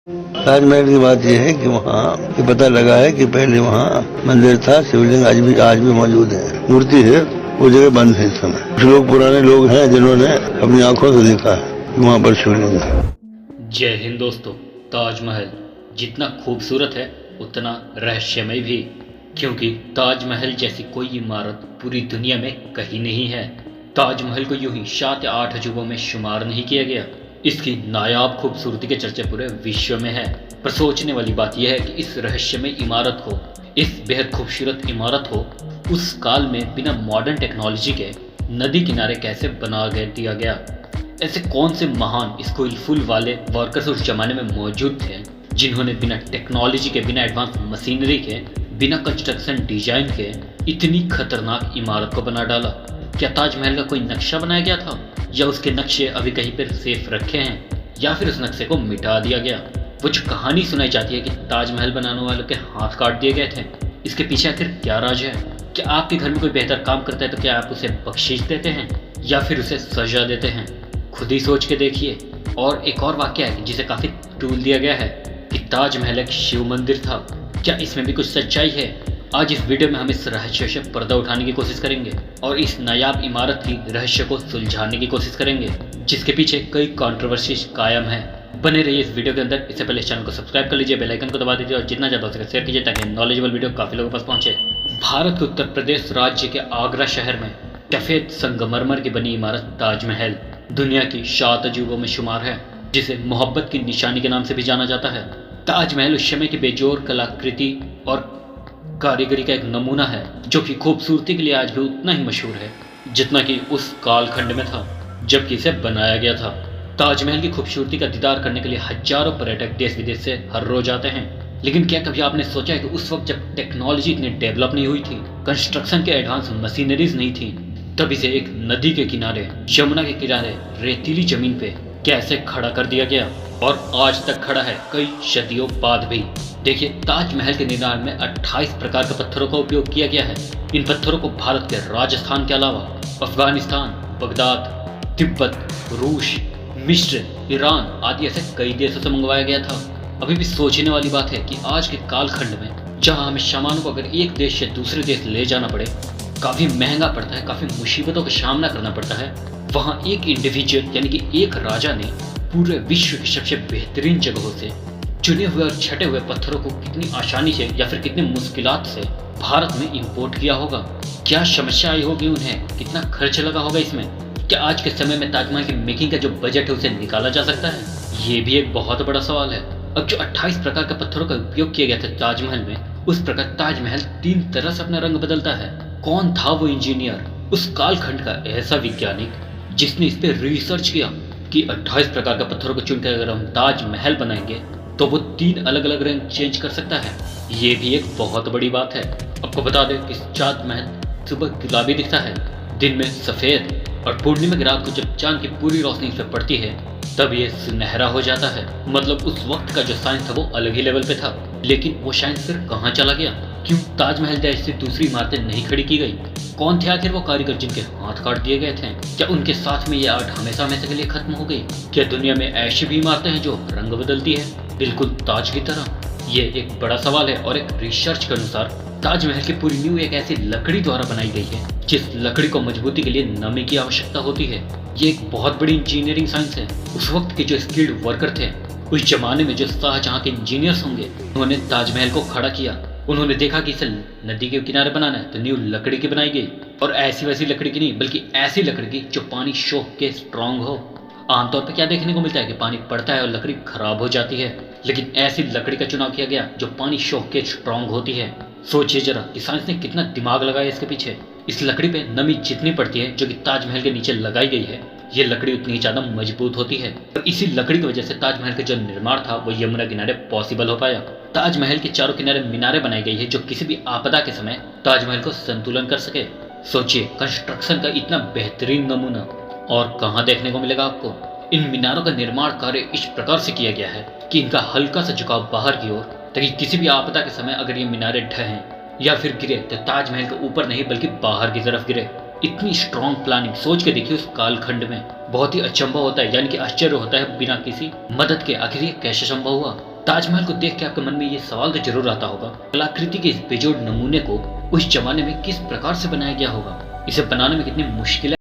ताजमहल की बात यह है कि वहाँ ये पता लगा है कि पहले वहाँ मंदिर था, शिवलिंग आज भी मौजूद है, मूर्ति है, वो जगह बंद है इस समय। कुछ लोग पुराने लोग हैं जिन्होंने अपनी आंखों से देखा है कि वहाँ पर शिवलिंग है। जय हिंद दोस्तों। ताजमहल जितना खूबसूरत है उतना रहस्यमय भी, क्योंकि ताजमहल जैसी कोई इमारत पूरी दुनिया में कहीं नहीं है। ताजमहल को यूं ही 7 या 8 अजूबों में शुमार नहीं किया गया। इसकी नायाब खूबसूरती के चर्चे पूरे विश्व में है। पर सोचने वाली बात यह है कि इस रहस्यमय इमारत को, इस बेहद खूबसूरत इमारत को उस काल में बिना मॉडर्न टेक्नोलॉजी के नदी किनारे कैसे बना दिया गया। ऐसे कौन से महान स्किलफुल वाले वर्कर्स उस जमाने में मौजूद थे जिन्होंने बिना टेक्नोलॉजी के, बिना एडवांस मशीनरी के, बिना कंस्ट्रक्शन डिजाइन के इतनी खतरनाक इमारत को बना डाला। क्या ताजमहल का कोई नक्शा बनाया गया था, या उसके नक्शे अभी कहीं पर सेफ रखे हैं, या फिर उस नक्शे को मिटा दिया गया। वो जो कहानी सुनाई जाती है कि ताजमहल बनाने वालों के हाथ काट दिए गए थे, इसके पीछे आखिर क्या राज है। क्या आपके घर में कोई बेहतर काम करता है तो क्या आप उसे बख्शिश देते हैं या फिर उसे सजा देते हैं? खुद ही सोच के देखिए। और एक और वाक्य है जिसे काफी टूल दिया गया है कि ताजमहल एक शिव मंदिर था। क्या इसमें भी कुछ सच्चाई है? आज इस वीडियो में हम इस रहस्य से पर्दा उठाने की कोशिश करेंगे और इस नायाब इमारत की रहस्य को सुलझाने की कोशिश करेंगे, जिसके पीछे कई कंट्रोवर्सी कायम है। बने रहिए इस वीडियो के अंदर। इससे पहले इस चैनल को सब्सक्राइब कर लीजिए, बेल आइकन को दबा दीजिए और जितना ज्यादा हो सके शेयर कीजिए ताकि नॉलेजेबल वीडियो काफी लोगों पास पहुंचे। भारत के उत्तर प्रदेश राज्य के आगरा शहर में सफेद संगमरमर की बनी इमारत ताजमहल दुनिया की 7 अजूबों में शुमार है, जिसे मोहब्बत की निशानी के नाम से भी जाना जाता है। ताजमहल उस समय की बेजोर कलाकृति और कारीगरी का एक नमूना है, जो कि खूबसूरती के लिए आज भी उतना ही मशहूर है जितना कि उस कालखंड में था जबकि इसे बनाया गया था। ताजमहल की खूबसूरती का दीदार करने के लिए हजारों पर्यटक देश विदेश से हर रोज आते हैं। लेकिन क्या कभी आपने सोचा है कि उस वक्त जब टेक्नोलॉजी इतनी डेवलप नहीं हुई थी, कंस्ट्रक्शन के एडवांस मशीनरीज नहीं थी, तब इसे एक नदी के किनारे, यमुना के किनारे रेतीली जमीन पे कैसे खड़ा कर दिया गया और आज तक खड़ा है कई सदियों बाद भी। देखिए, ताजमहल के निर्माण में 28 प्रकार के पत्थरों का उपयोग किया गया है। इन पत्थरों को भारत के राजस्थान के अलावा अफगानिस्तान, बगदाद, तिब्बत, रूस, मिस्र, ईरान आदि ऐसे कई देशों से मंगवाया गया था। अभी भी सोचने वाली बात है कि आज के कालखंड में जहां हमें सामानों को अगर एक देश से दूसरे देश ले जाना पड़े काफी महंगा पड़ता है, काफी मुसीबतों का सामना करना पड़ता है, वहां एक इंडिविजुअल यानी कि एक राजा ने पूरे विश्व की सबसे बेहतरीन जगहों से चुने हुए और छटे हुए पत्थरों को कितनी आसानी से या फिर कितनी मुश्किलात से भारत में इंपोर्ट किया होगा। क्या समस्या आई होगी उन्हें, कितना खर्च लगा होगा इसमें। क्या आज के समय में ताजमहल की मेकिंग का जो बजट है उसे निकाला जा सकता है? ये भी एक बहुत बड़ा सवाल है। अब जो 28 प्रकार के पत्थरों का उपयोग किया गया था ताजमहल में, उस प्रकार ताजमहल 3 तरह से अपना रंग बदलता है। कौन था वो इंजीनियर, उस कालखंड का ऐसा वैज्ञानिक जिसने इस पे रिसर्च किया कि 28 प्रकार के पत्थरों को चुनकर अगर हम ताजमहल बनाएंगे तो वो 3 अलग अलग रंग चेंज कर सकता है? ये भी एक बहुत बड़ी बात है। आपको बता दें कि ताजमहल सुबह गुलाबी दिखता है, दिन में सफेद, और पूर्णिमा की रात को जब चांद की पूरी रोशनी इस पर पड़ती है तब ये सुनहरा हो जाता है। मतलब उस वक्त का जो साइंस था वो अलग ही लेवल पे था। लेकिन वो साइंस फिर कहाँ चला गया? क्यों ताजमहल जैसी दूसरी इमारतें नहीं खड़ी की गई? कौन थे आखिर वो कारीगर जिनके हाथ काट दिए गए थे? क्या उनके साथ में ये आर्ट हमेशा हमेशा के लिए खत्म हो गई? क्या दुनिया में ऐसी भी इमारतें हैं जो रंग बदलती है बिल्कुल ताज की तरह? ये एक बड़ा सवाल है। और एक रिसर्च के अनुसार ताजमहल की पूरी नींव एक ऐसी लकड़ी द्वारा बनाई गई है जिस लकड़ी को मजबूती के लिए नमी की आवश्यकता होती है। ये एक बहुत बड़ी इंजीनियरिंग साइंस है। उस वक्त के जो स्किल्ड वर्कर थे, उस जमाने में जो शाहजहां के इंजीनियर्स होंगे, उन्होंने ताजमहल को खड़ा किया। उन्होंने देखा कि इसे नदी के किनारे बनाना है तो नींव लकड़ी की बनाई गई, और ऐसी वैसी लकड़ी की नहीं बल्कि ऐसी लकड़ी की जो पानी सोख के स्ट्रांग हो। आमतौर पर क्या देखने को मिलता है कि पानी पड़ता है और लकड़ी खराब हो जाती है, लेकिन ऐसी लकड़ी का चुनाव किया गया जो पानी सोख के स्ट्रांग होती है। सोचिए जरा कि साइंस ने कितना दिमाग लगाया इसके पीछे। इस लकड़ी पे नमी जितनी पड़ती है जो कि ताजमहल के नीचे लगाई गई है, ये लकड़ी उतनी ही ज्यादा मजबूत होती है। और इसी लकड़ी की वजह से ताजमहल का जो निर्माण था वो यमुना किनारे पॉसिबल हो पाया। ताजमहल के चारों किनारे मीनारें बनाई गई है जो किसी भी आपदा के समय ताजमहल को संतुलन कर सके। सोचिए, कंस्ट्रक्शन का इतना बेहतरीन नमूना और कहाँ देखने को मिलेगा आपको। इन मीनारों का निर्माण कार्य इस प्रकार से किया गया है कि इनका हल्का सा झुकाव बाहर की ओर, ताकि किसी भी आपदा के समय अगर ये मीनारे ढहें या फिर गिरे तो ताजमहल के ऊपर नहीं बल्कि बाहर की तरफ गिरे। इतनी स्ट्रॉन्ग प्लानिंग सोच के देखिए उस कालखंड में। बहुत ही अचंभव होता है, यानी कि आश्चर्य होता है बिना किसी मदद के आखिर ये कैसे संभव हुआ। ताजमहल को देख के आपके मन में ये सवाल तो जरूर आता होगा, कलाकृति के इस बेजोड़ नमूने को उस जमाने में किस प्रकार से बनाया गया होगा, इसे बनाने में कितनी मुश्किल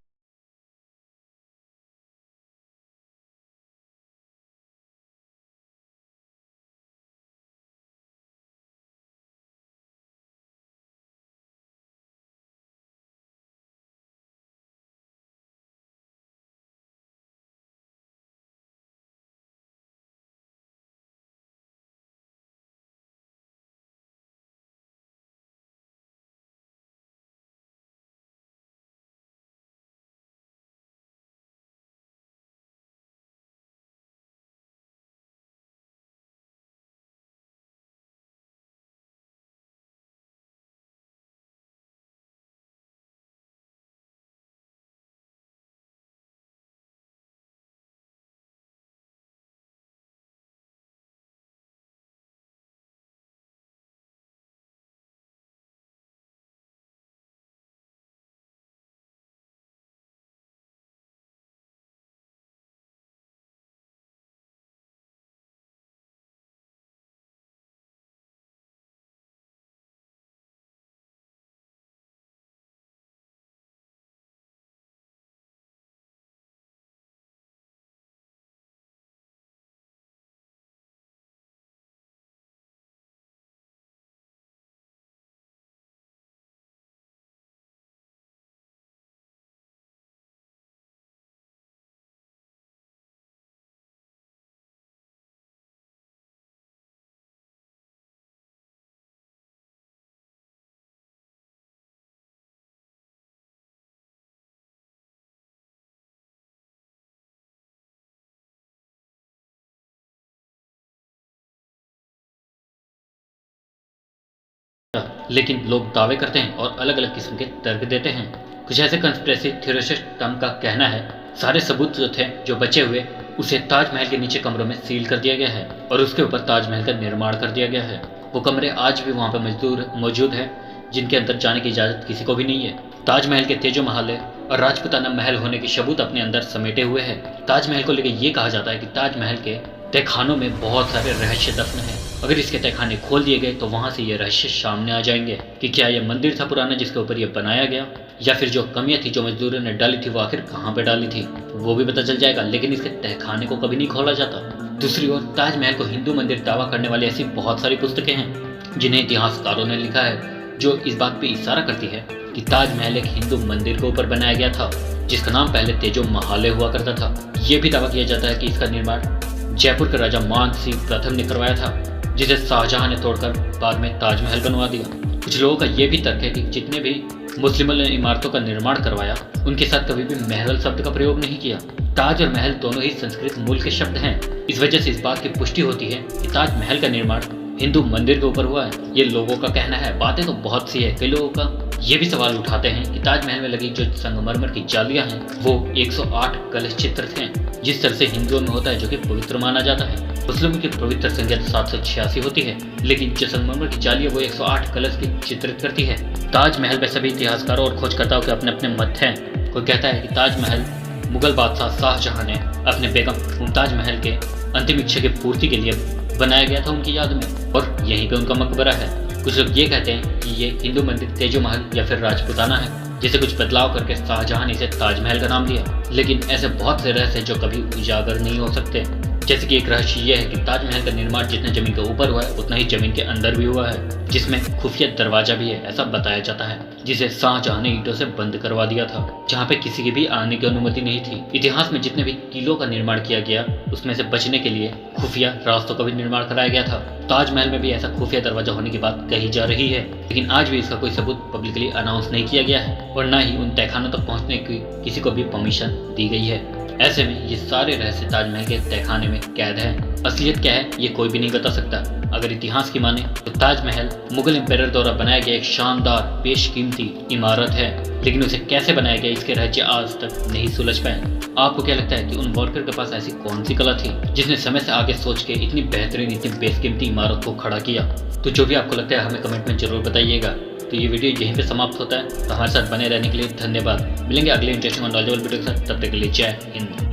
लेकिन लोग दावे करते हैं और अलग अलग किस्म के तर्क देते हैं। कुछ ऐसे कंस्पिरेसी थियोरिस्ट का कहना है सारे सबूत जो थे जो बचे हुए उसे ताजमहल के नीचे कमरों में सील कर दिया गया है और उसके ऊपर ताजमहल का निर्माण कर दिया गया है। वो कमरे आज भी वहाँ पर मौजूद हैं जिनके अंदर जाने की इजाज़त किसी को भी नहीं है। ताजमहल के तेजो महल और राजपूताना महल होने के सबूत अपने अंदर समेटे हुए हैं। ताजमहल को लेकर ये कहा जाता है कि ताजमहल के तहखानों में बहुत सारे रहस्य दफन हैं। अगर इसके तहखाने खोल दिए गए तो वहां से ये रहस्य सामने आ जाएंगे कि क्या ये मंदिर था पुराना जिसके ऊपर ये बनाया गया, या फिर जो कमियां थी जो मजदूरों ने डाली थी वो आखिर कहाँ पे डाली थी वो भी पता चल जाएगा। लेकिन इसके तहखाने को कभी नहीं खोला जाता। दूसरी ओर ताजमहल को हिंदू मंदिर दावा करने वाली ऐसी बहुत सारी पुस्तकें हैं जिन्हें इतिहासकारों ने लिखा है जो इस बात पे इशारा करती है कि ताजमहल एक हिंदू मंदिर के ऊपर बनाया गया था जिसका नाम पहले तेजो महाले हुआ करता था। ये भी दावा किया जाता है कि इसका निर्माण जयपुर के राजा मान सिंह प्रथम ने करवाया था जिसे शाहजहां ने तोड़कर बाद में ताजमहल बनवा दिया। कुछ लोगों का यह भी तर्क है कि जितने भी मुस्लिमों ने इमारतों का निर्माण करवाया उनके साथ कभी भी महल शब्द का प्रयोग नहीं किया। ताज और महल दोनों ही संस्कृत मूल के शब्द हैं। इस वजह से इस बात की पुष्टि होती है कि ताजमहल का निर्माण हिंदू मंदिर के ऊपर हुआ है। ये लोगों का कहना है। बातें तो बहुत सी है। कई लोगों का ये भी सवाल उठाते हैं कि ताजमहल में लगी जो संगमरमर की जालियां हैं वो 108 कलश चित्रित हैं जिस तरह से हिंदुओं में होता है जो कि पवित्र माना जाता है। मुस्लिमों की पवित्र संख्या 786 होती है लेकिन जो संगमरमर की जालियां वो 108 कलश की चित्रित करती है। ताजमहल पे सभी इतिहासकारों और खोजकर्ताओं के अपने अपने मत हैं। कोई कहता है कि ताजमहल मुगल बादशाह शाहजहां ने अपने बेगम मुमताज महल के अंतिम इच्छा की पूर्ति के लिए बनाया गया था उनकी याद में और यहीं पे उनका मकबरा है। कुछ लोग ये कहते हैं कि ये हिंदू मंदिर तेजो महल या फिर राजपूताना है जिसे कुछ बदलाव करके शाहजहां ने इसे ताजमहल का नाम दिया। लेकिन ऐसे बहुत से रहस्य जो कभी उजागर नहीं हो सकते। जैसे कि एक रहस्य यह है कि ताजमहल का निर्माण जितने जमीन के ऊपर हुआ है उतना ही जमीन के अंदर भी हुआ है जिसमें खुफिया दरवाजा भी है ऐसा बताया जाता है जिसे शाहजहां ने ईंटों से बंद करवा दिया था जहाँ पे किसी की भी आने की अनुमति नहीं थी। इतिहास में जितने भी किलों का निर्माण किया गया उसमें से बचने के लिए खुफिया रास्तों का भी निर्माण कराया गया था। ताजमहल में भी ऐसा खुफिया दरवाजा होने की बात कही जा रही है लेकिन आज भी इसका कोई सबूत पब्लिकली अनाउंस नहीं किया गया है और न ही उन तहखानों तक पहुंचने की किसी को भी परमिशन दी गई है। ऐसे में ये सारे रहस्य ताजमहल के तहखाने में कैद हैं। असलियत क्या है ये कोई भी नहीं बता सकता। अगर इतिहास की माने तो ताजमहल मुगल एम्पायर द्वारा बनाया गया एक शानदार बेशकीमती इमारत है लेकिन उसे कैसे बनाया गया इसके रहस्य आज तक नहीं सुलझ पाए। आपको क्या लगता है कि उन वर्कर के पास ऐसी कौन सी कला थी जिसने समय से आगे सोच के इतनी बेहतरीन इतनी बेशकीमती इमारत को खड़ा किया? तो जो भी आपको लगता है हमें कमेंट में जरूर बताइएगा। तो ये वीडियो यहीं पे समाप्त होता है। तो हमारे साथ बने रहने के लिए धन्यवाद। मिलेंगे अगले इंटरेस्टिंग और नॉलेजेबल वीडियो के साथ। तब तक के लिए जय हिंद।